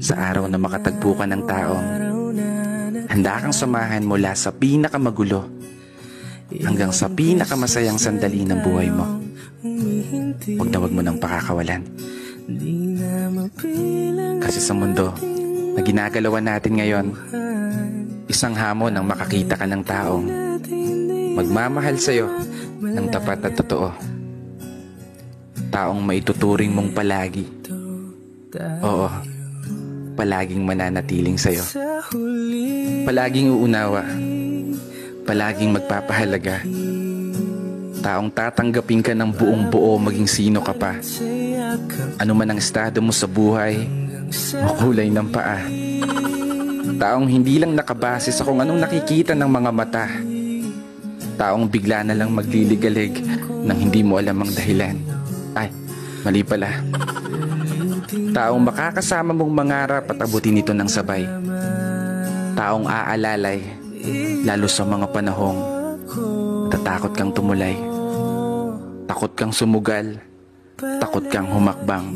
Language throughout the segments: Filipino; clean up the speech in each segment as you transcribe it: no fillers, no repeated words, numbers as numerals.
Sa araw na makatagpo ka ng taong handa kang samahan mula sa pinakamagulo hanggang sa pinakamasayang sandali ng buhay mo. Huwag mo nang pakakawalan. Kasi sa mundo na ginagalawan natin ngayon, isang hamon ang makakita ka ng taong magmamahal sa'yo ng tapat at totoo. Taong maituturing mong palagi. Oo, palaging mananatiling sa'yo. Palaging uunawa. Palaging magpapahalaga. Taong tatanggapin ka ng buong buo maging sino ka pa. Ano man ang estado mo sa buhay o kulay ng paa. Taong hindi lang nakabase sa kung anong nakikita ng mga mata. Taong bigla na lang magliligalig nang hindi mo alam ang dahilan. Ay, mali pala. Taong makakasama mong mangarap at abutin ito ng sabay. Taong aalalay lalo sa mga panahong tatakot kang tumulay. Takot kang sumugal. Takot kang humakbang.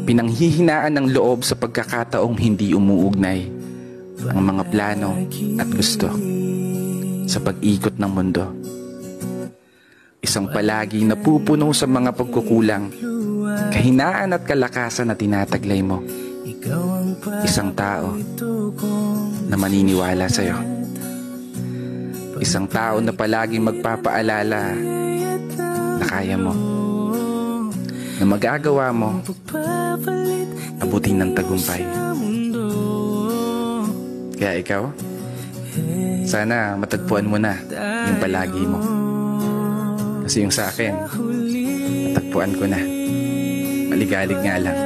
Pinanghihinaan ng loob sa pagkakataong hindi umuugnay ang mga plano at gusto sa pag-ikot ng mundo. Isang palagi na pupuno sa mga pagkukulang, kahinaan at kalakasan na tinataglay mo. Isang tao na maniniwala sa'yo. Isang tao na palaging magpapaalala na kaya mo, na magagawa mo abutin ng tagumpay. Kaya ikaw, sana matagpuan mo na yung palagi mo. Kasi yung sa akin, natagpuan ko na. Maligalig nga lang.